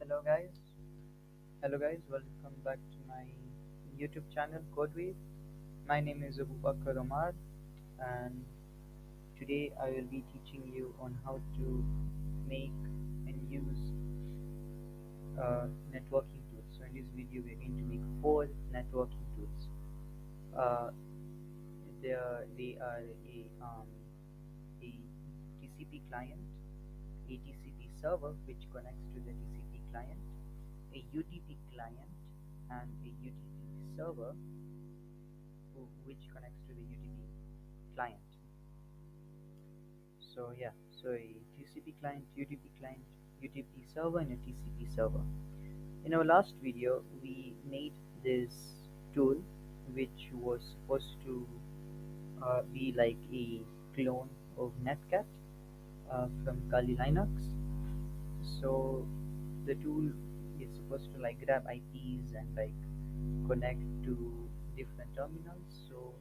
Hello guys. Hello guys. Welcome back to my YouTube channel Codewave. My name is Abu Bakr Omar, and today I will be teaching you on how to make and use networking tools. So in this video we are going to make 4 networking tools. Uh, they are a TCP client, a TCP server which connects to the TCP client, a UDP client, and a UDP server which connects to the UDP client. So yeah, so a TCP client, UDP server, and a TCP server. In our last video, we made this tool which was supposed to be like a clone of Netcat from Kali Linux. So the tool is supposed to like grab IPs and like connect to different terminals. So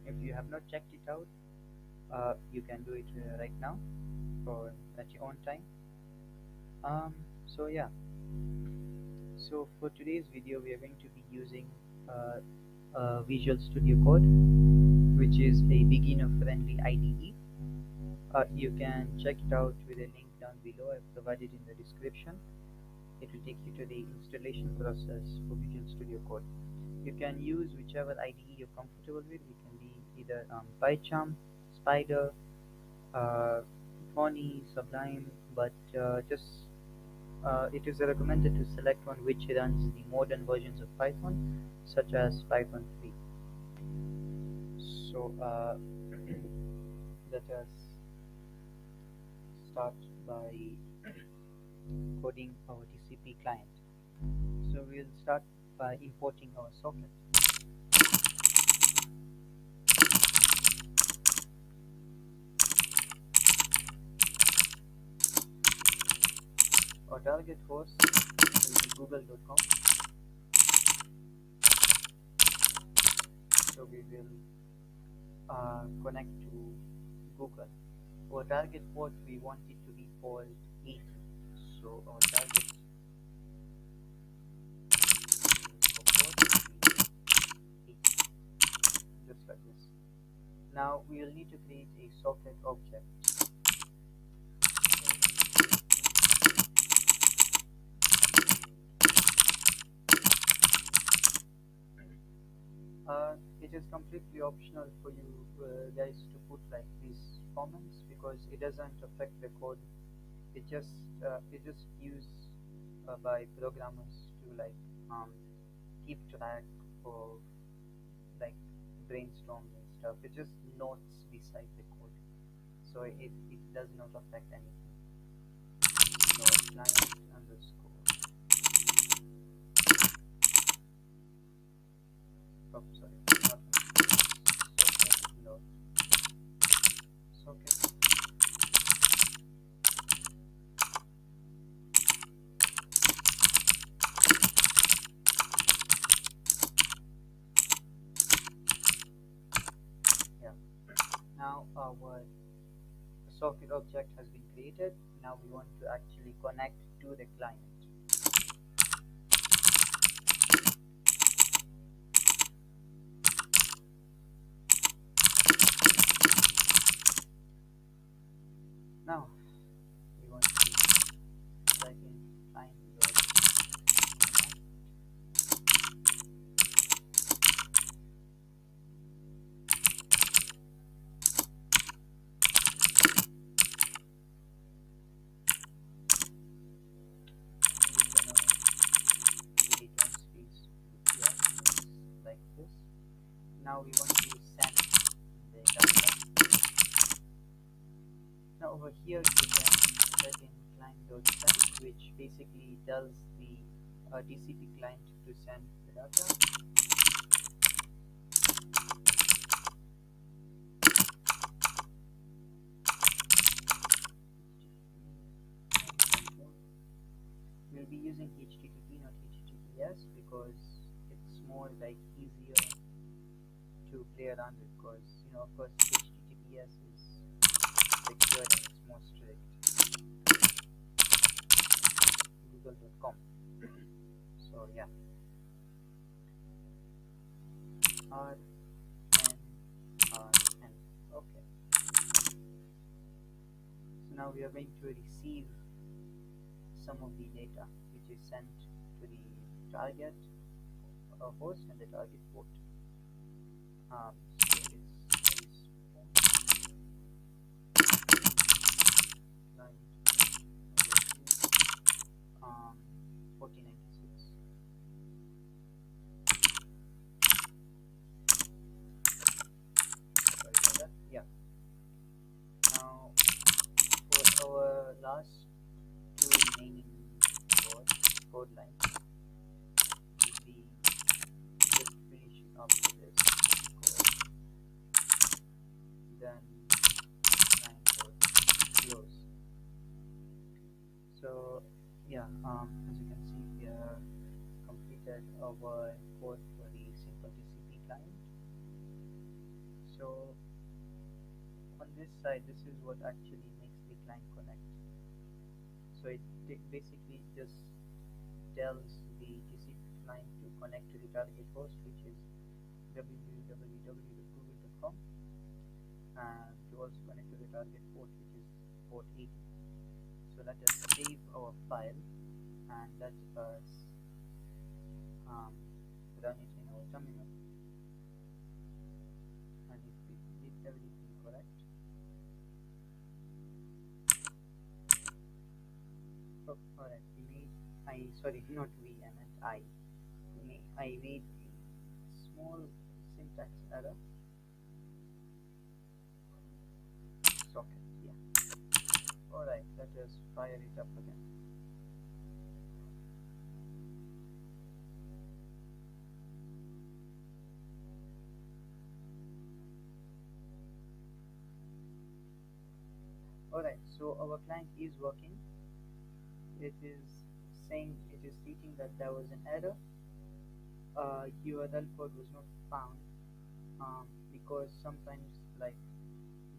if you have not checked it out, you can do it right now or at your own time. So yeah, so for today's video we are going to be using uh, Visual Studio Code, which is a beginner friendly IDE. You can check it out with a link down below. I've provided in the description. It will take you to the installation process for Visual Studio Code. You can use whichever IDE you're comfortable with. It can be either PyCharm, Spider, uh, Pony, Sublime, but it is recommended to select one which runs the modern versions of Python, such as Python 3. So let us start by coding our TCP client. So we'll start by importing our socket. Our target host will be google.com. So we will connect to Google. Our target port, we want it to be called 80. So our target port will be 80, just like this. Now we will need to create a socket object. It is completely optional for you guys to put like these comments because it doesn't affect the code. It just used by programmers to like keep track of like brainstorm and stuff. It's just notes beside the code, so it does not affect anything. So client underscore sorry, not socket dot socket. Yeah. Now our socket object has been created. Now we want to actually connect to the client. Now we want to type in client.connect. We're gonna delete one space here, like this. Now we want to send the data. Now over here you can set in client.send, which basically tells the TCP client to send the data. We'll be using HTTP, not HTTPS, because it's more like easier to play around with. Because of course, HTTPS is secure and it's more strict. Google.com. google.com. So yeah, R N R N. Okay. So now we are going to receive some of the data which is sent to the target host and the target port. So it's client um 4096. Sorry about that. Yeah. Now for our last two remaining code code lines, we'll be just finishing up this code, then line code close. So yeah, as you can see, we have completed our code for the simple TCP client. So on this side, this is what actually makes the client connect. So it basically just tells the TCP client to connect to the target host, which is www.google.com, and to also connect to the target port, which is port 80. So let us save our file and let us um, run it in our terminal. And if we did everything correct, oh, alright, we made, sorry, not we, I meant I made a small syntax error. Socket, yeah. Alright, let us fire it up again. Alright, so our client is working. It is saying, it is stating that there was an error. URL code was not found, because sometimes like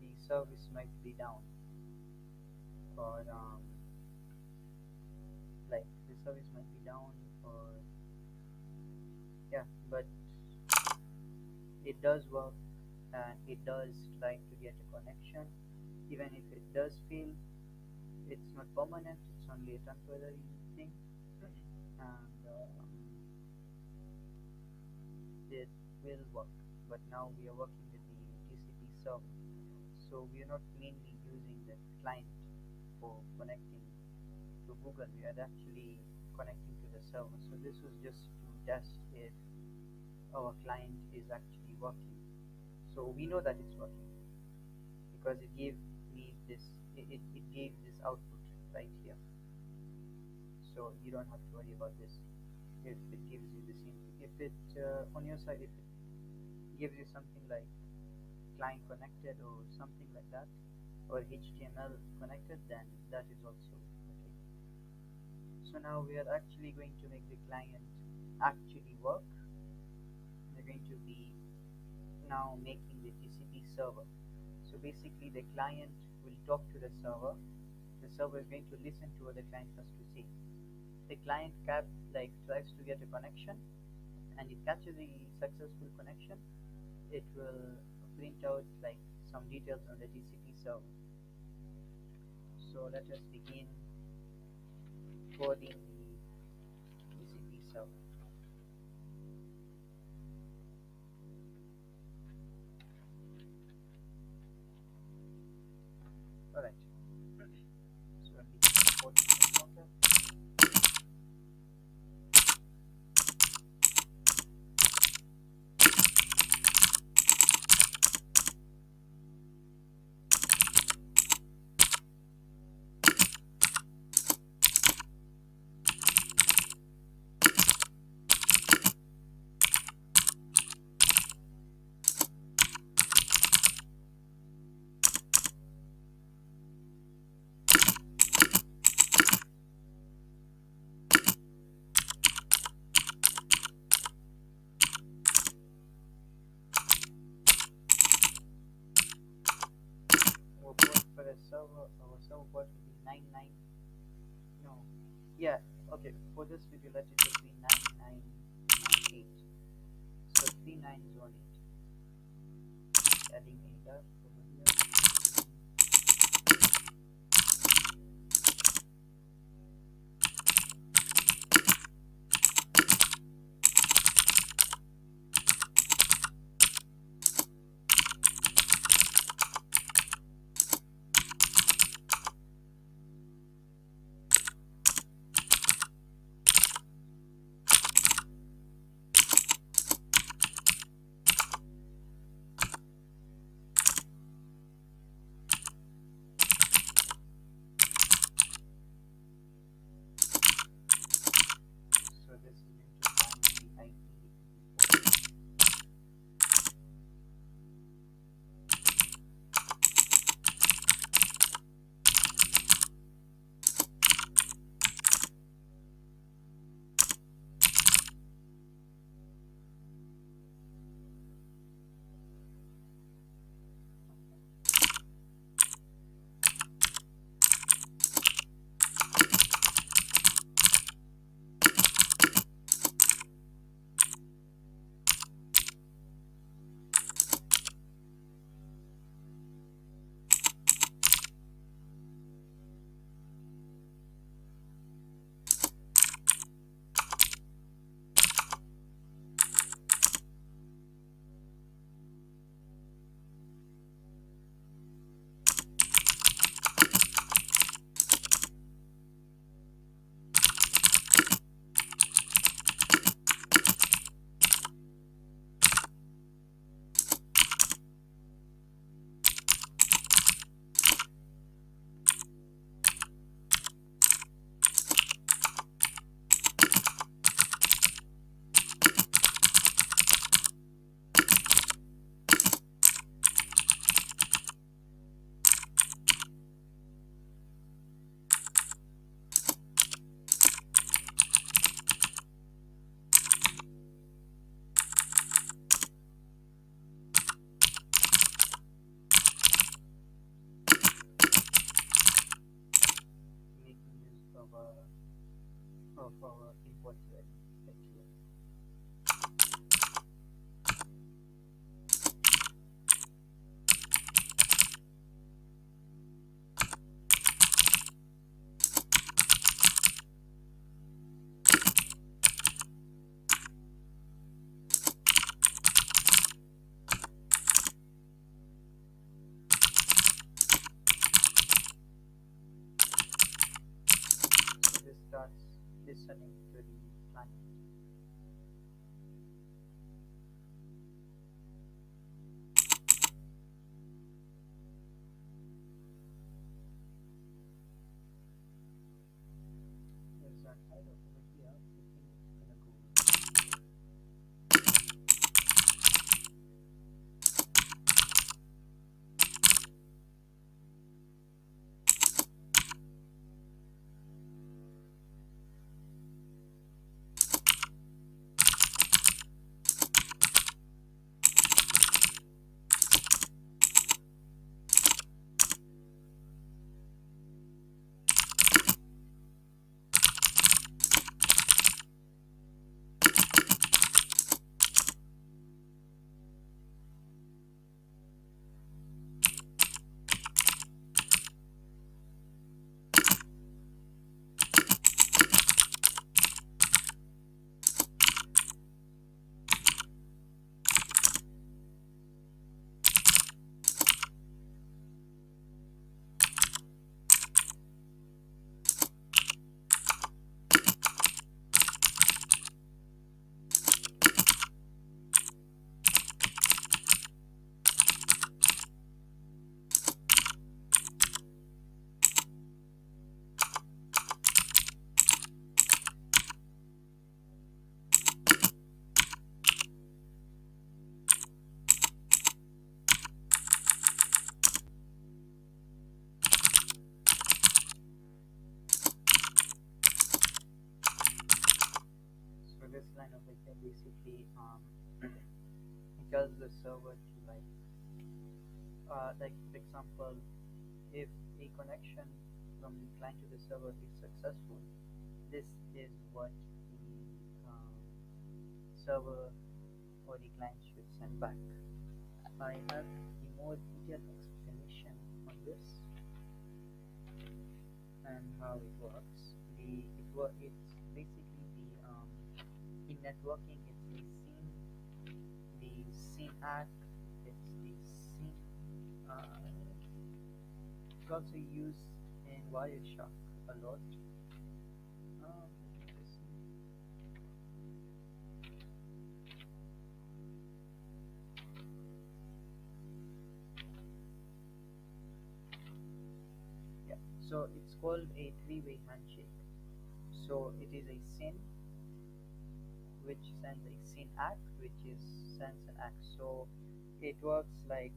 the service might be down, or like the service might be down, or yeah, but it does work and it does try to get a connection. Even if it does fail, it's not permanent, it's only a temporary thing. And it will work. But now we are working with the TCP server, so we are not mainly using the client for connecting to Google. We are actually connecting to the server. So this was just to test if our client is actually working. So we know that it's working because it gave me this, it gave this output right here. So you don't have to worry about this if it gives you the same. If it on your side, if it gives you something like client connected or something like that, or HTML connected, then that is also okay. So now we are actually going to make the client actually work. We're going to be now making the TCP server. So basically the client will talk to the server. The server is going to listen to what the client has to say. The client tries to get a connection and it catches a successful connection. It will print out like some details on the TCP server. So let us begin coding the TCP server. Alright, so I'll begin coding the socket. Our server port will be 99. No, yeah, Okay, for this video, let it just be 9998. So 3918. Adding a dot over here. So this is going to find the IP. Making use of our import thread actually. So this starts listening to the client. There's a title over here. I think it's gonna go. So this line over here basically it tells the server to like for example, if a connection from the client to the server is successful, this is what the server or the client should send back. I have a more detailed explanation on this and how it works. It's basically in networking it's the scene act, it's the scene. It's also used in Wireshark a lot. Let me just see. Yeah, so it's called a three-way handshake. So it is a SYN which sends a SYN act, which is sends an act. So it works like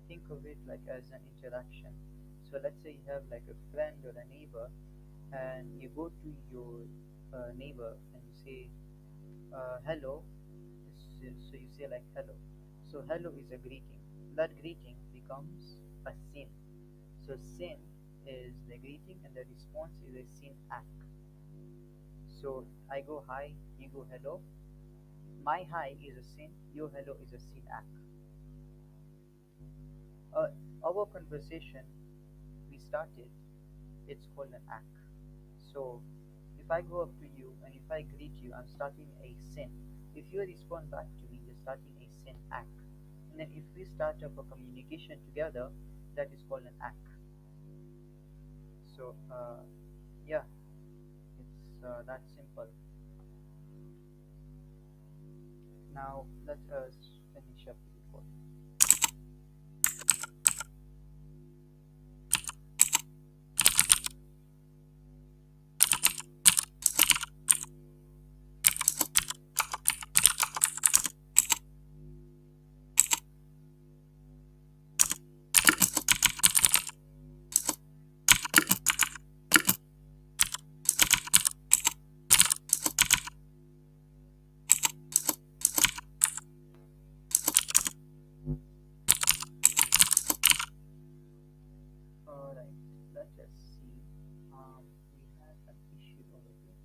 think of it like as an interaction. So let's say you have like a friend or a neighbor, and you go to your neighbor and you say hello. So you say like hello. So hello is a greeting. That greeting becomes a SYN. So SYN is the greeting, and the response is a SYN act. So I go hi, you go hello. My hi is a SYN, your hello is a SYN act. Uh, our conversation we started, it's called an act. So if I go up to you and if I greet you, I'm starting a SYN. If you respond back to me, you're starting a SYN act. And then if we start up a communication together, that is called an act. So yeah, it's that simple. Now let us finish up the report. Alright, let us see. We had an issue over here.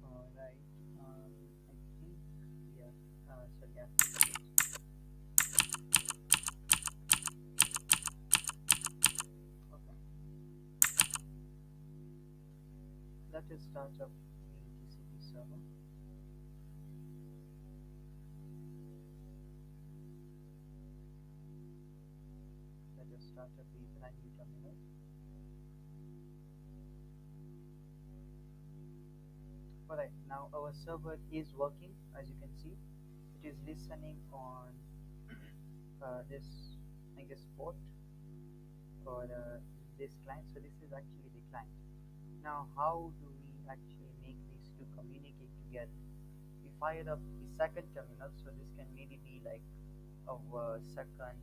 Alright, I think yeah, sorry, I have to do it. Okay, let us start up the TCP server. Let us start up a brand new terminal. Alright, now our server is working as you can see. It is listening on this, I guess, port or this client. So this is actually the client. Now, how do we actually make these two communicate together? We fire up the second terminal, so this can maybe be like our second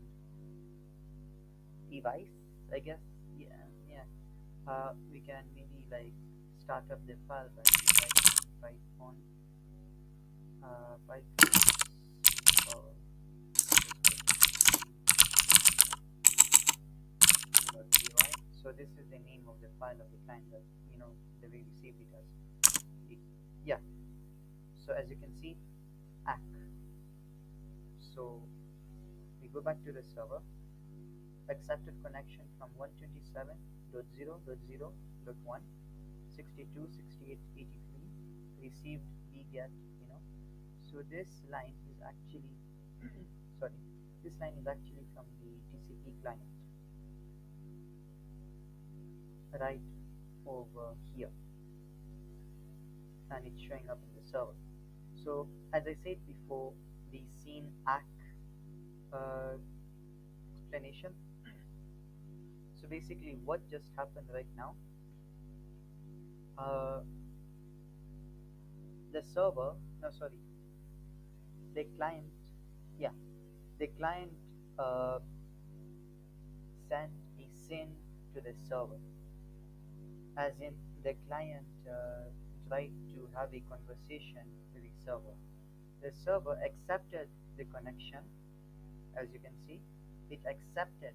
device, I guess. Yeah, yeah. We can maybe like start up the file by Python, Python simple .py. So this is the name of the file of the client that the way we saved it as. Yeah. So as you can see, ACK. So we go back to the server, accepted connection from 127.0.0.1, 62, 68, 83, received vget, So this line is actually, sorry, this line is actually from the TCP client right over here, and it's showing up in the server. So as I said before, the scene ACK uh, explanation. So basically what just happened right now, uh, the server, no sorry, the client, yeah, the client uh, sent a SYN to the server, as in the client tried to have a conversation with the server. The server accepted the connection, as you can see. It accepted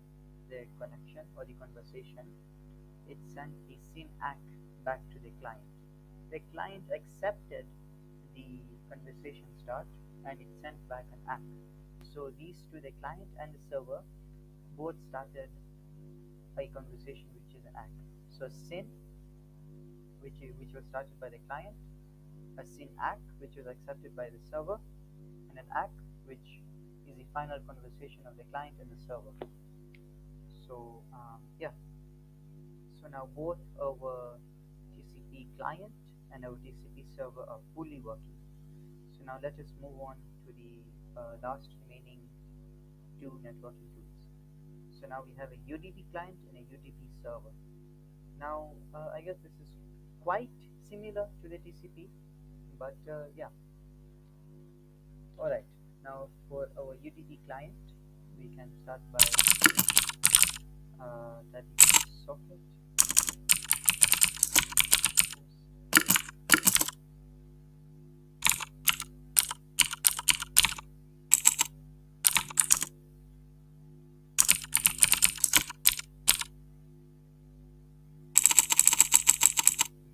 the connection or the conversation. It sent a SYN ACK back to the client. The client accepted the conversation start and it sent back an ACK. So these two, the client and the server, both started a conversation which is an ACK. So SYN, which was started by the client, a SYN ACK which was accepted by the server, and an ACK which is the final conversation of the client and the server. So yeah, so now both our TCP client and our TCP server are fully working. So now let us move on to the last remaining two networking tools. So now we have a UDP client and a UDP server. Now I guess this is quite similar to the TCP, but yeah. Alright, now for our UDP client, we can start by typing socket.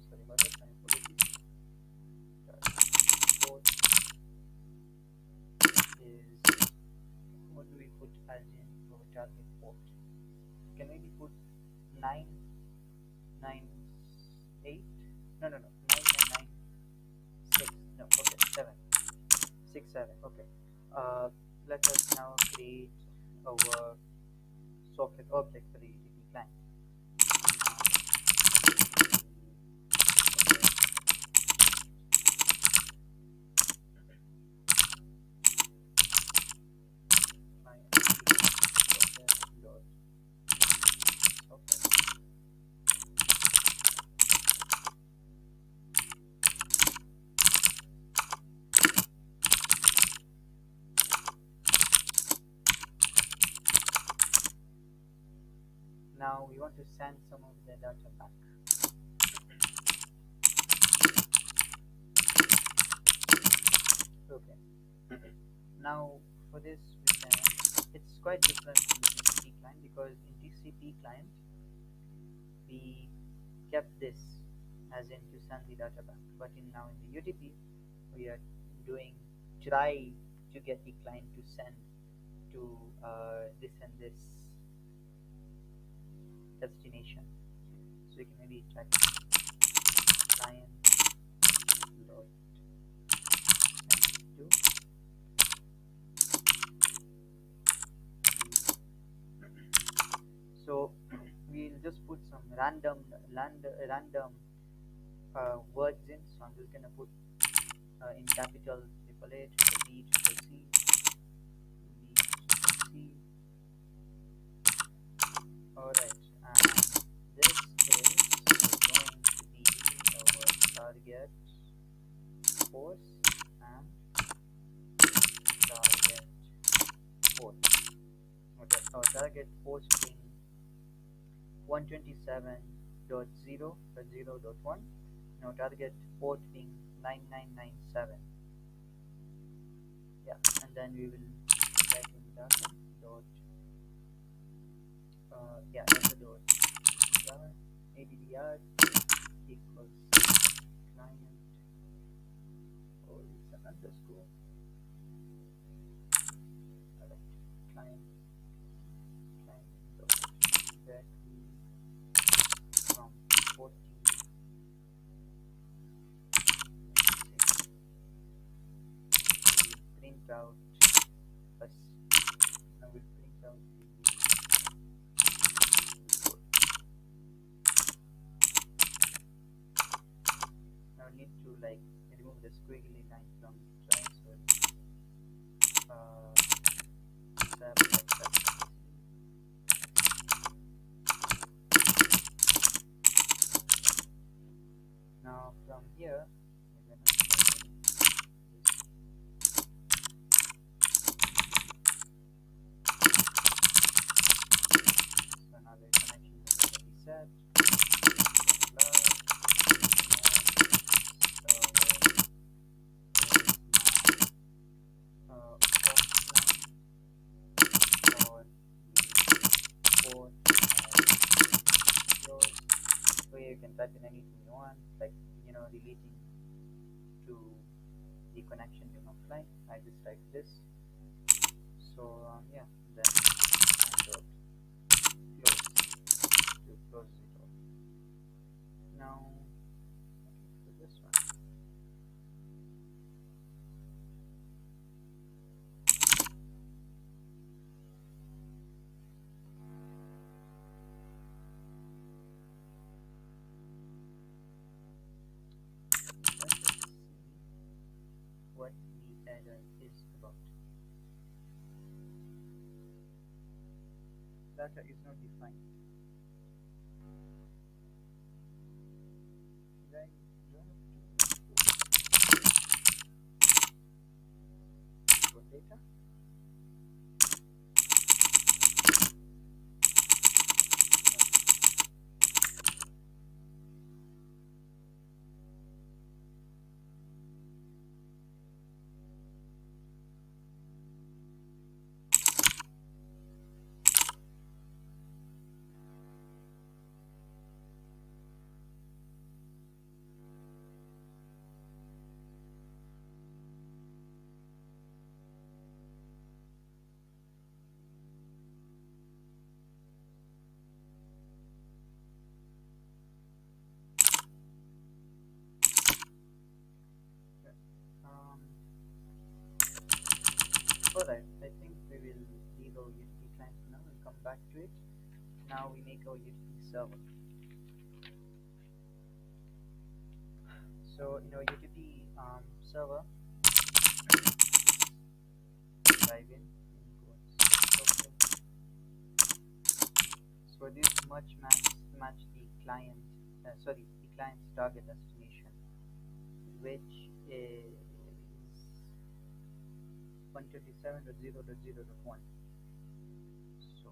Sorry about that, my apologies. Port is, what do we put as in our target port? Can maybe put 998? No, 9996. No, okay, 767. Okay. Let us now create our socket object for the UDP client. Now we want to send some of the data back. Okay. Now for this it's quite different from the TCP client, because in TCP client we kept this as in to send the data back, but now in the UDP we are try to get the client to send to this and this destination. So you can maybe type client dot send to. So we'll just put some random words in. So I'm just gonna put in capital AAA, triple B, triple C, B, triple C. Alright, and this is going to be our target force and target port. Okay, our target force being 127.0.0.1. Now target port being 9997. Yeah, and then we will type in data dot data dot addr equals client, or it's an underscore. Alright, client dot exactly from 40. Print out first. I will print out the code. Now I need to remove the squiggly line from try, so tab like that. Now from here we're gonna type in anything you want, like relating to the connection being offline. I just type this. So yeah, then I dot close it all. Now for this one, let us see what the error is about. Data is not defined. Then you have to import data. Okay. Um, Alright, I think we will leave our Unity client for now and come back to it. Now we make our Unity server. So in our Unity server, dive in quotes. So this match the client, the client's target destination, which is 127.0.0.1. So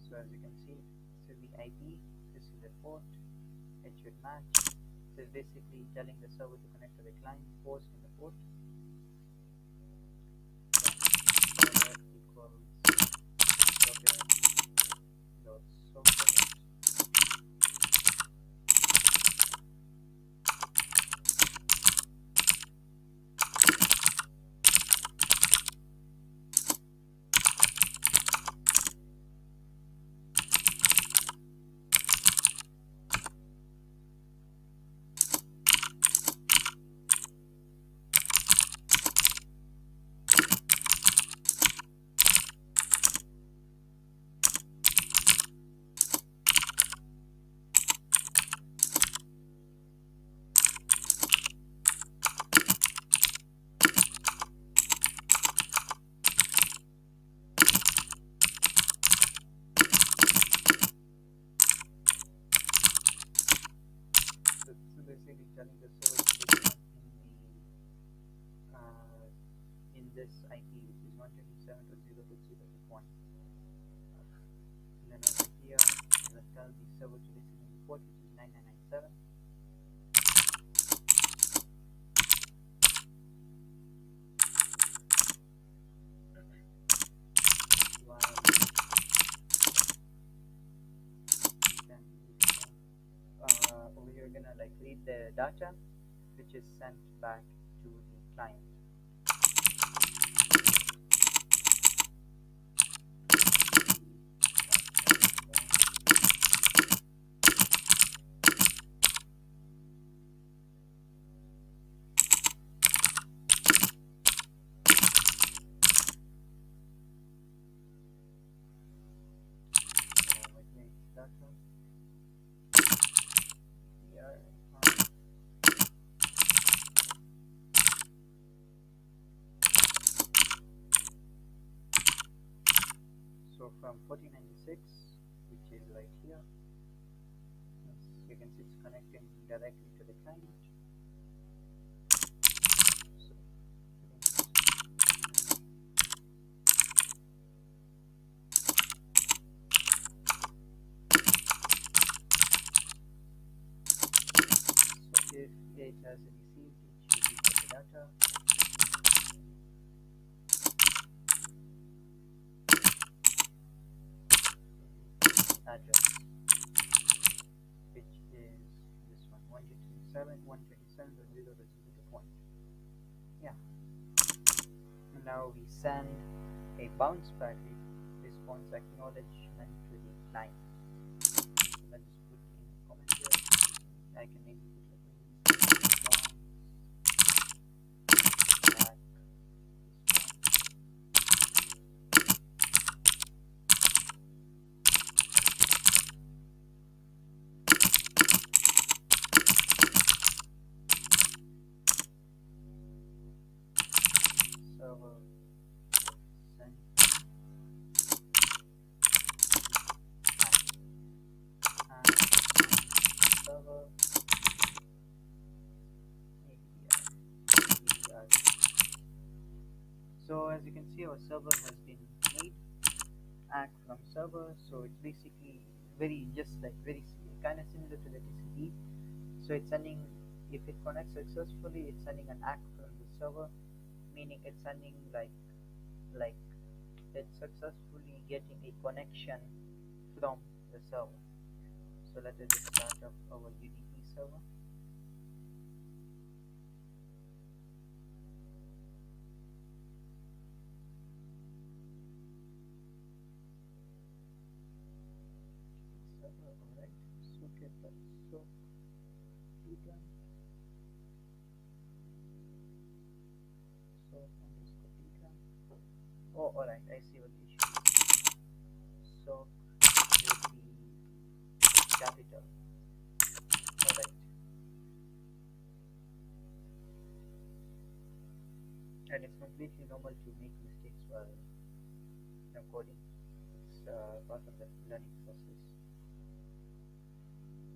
so as you can see, this is the IP, this is the port, it should match. This is basically telling the server to connect to the client, host in the port. Server equals docker.socket. So basically telling the server to be in this IP, which is 127.0.0.1. And then over here, let's tell the server to listen in the port, which is 9997. While then over here, we're gonna like read the data, which is sent back to the client. Data here. So from 1496, which is right here, as you can see it's connecting directly to the client. as received, it should be the data address, which is this one 127.127.0.0.1. Yeah, and now we send a bounce back response acknowledgement to the client. So let's put in a comment here. I can maybe put like bounce back response. Server send and server API. So as you can see, our server has been made act from server. So it's basically very just like very kind of similar to the TCP. So it's sending, if it connects successfully, it's sending an act from the server, meaning it's sending like it's successfully getting a connection from the server. So let us just start up our UDP server. Server, alright. Socket sock data sock underscore data. Oh, alright. I see what the issue is. Sock with the capital. Alright. And it's completely normal to make mistakes while coding. It's part of the learning process.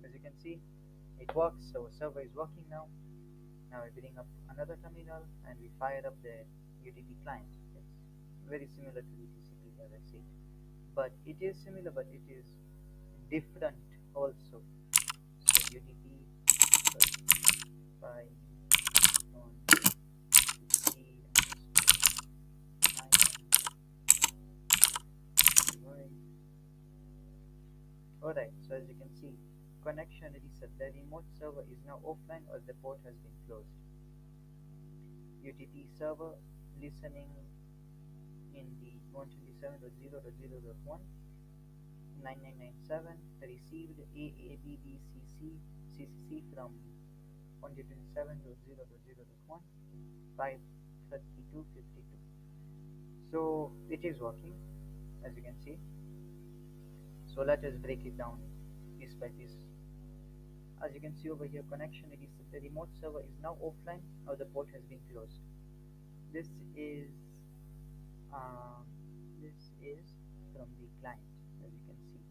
As you can see, it works. So our server is working now. Now we bring up another terminal and we fire up the UDP client. It's very similar to the TCP as I said, but it is similar, but it is different also. So UDP Python UDP Alright, so as you can see, connection reset. The remote server is now offline or the port has been closed. UTP server listening in the 127.0.0.1 9997 received AABBCC from 127.0.0.1 532.52. So it is working as you can see. So let us break it down piece by piece. As you can see over here, connection it is the remote server is now offline or the port has been closed. This is uh, this is from the client as you can see.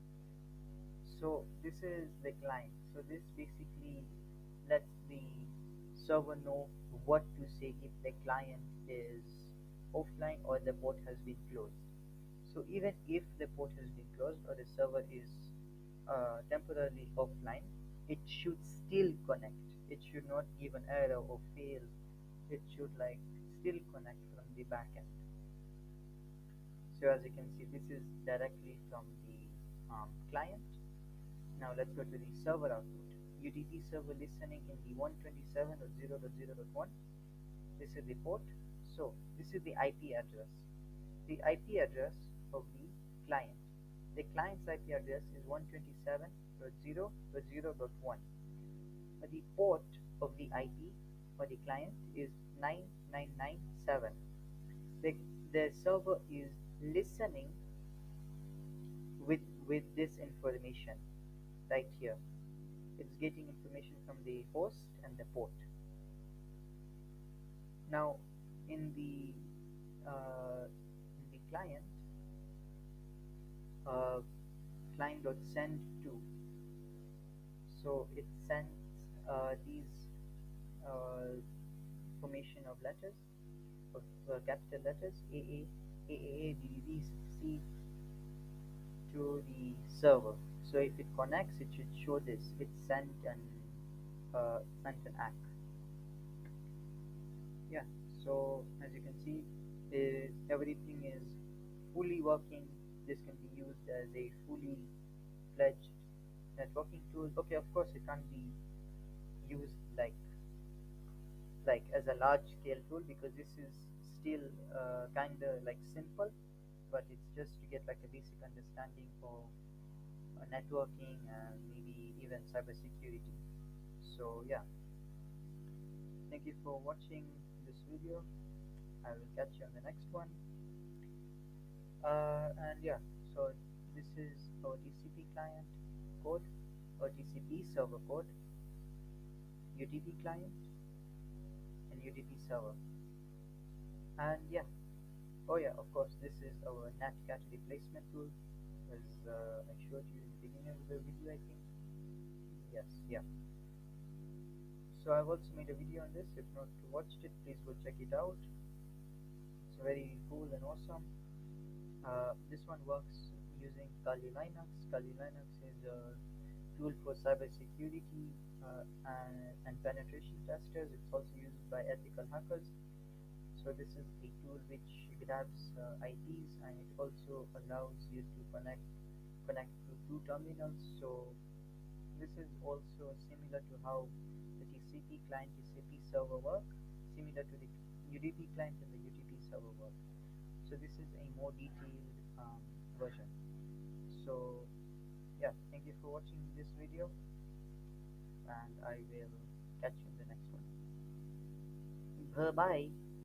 So this is the client. So this basically lets the server know what to say if the client is offline or the port has been closed. So even if the port has been closed or the server is temporarily offline, it should still connect. It should not give an error or fail. It should like still connect from the backend. So as you can see, this is directly from the client. Now let's go to the server output. UDP server listening in the 127.0.0.1. This is the port. So this is the IP address. The IP address of the client. The client's IP address is 127.0.0.1. The port of the IP or the client is 9997. The server is listening with this information right here. It's getting information from the host and the port. Now in the client uh, client.send to, so it sends these formation of letters of capital letters AABBC to the server. So if it connects, it should show this. It sent an ACK. Yeah, so as you can see, everything is fully working. This can be used as a fully fledged networking tool. Okay, of course, it can't be used like as a large scale tool because this is still kind of like simple, but it's just to get like a basic understanding for networking and maybe even cybersecurity. So yeah, thank you for watching this video. I will catch you on the next one. And yeah, so this is our TCP client code, or TCP server code, UDP client, and UDP server. And yeah, oh yeah, of course, this is our NatCat replacement tool, as I showed you in the beginning of the video, I think. Yes, yeah. So I've also made a video on this. If not watched it, please go check it out. It's very cool and awesome. This one works using Kali Linux. Kali Linux is a tool for cybersecurity and penetration testers. It's also used by ethical hackers. So this is a tool which grabs IPs, and it also allows you to connect to two terminals. So this is also similar to how the TCP client TCP server work, similar to the UDP client and the UDP server work. So this is a more detailed version. So yeah, thank you for watching this video, and I will catch you in the next one. Bye bye.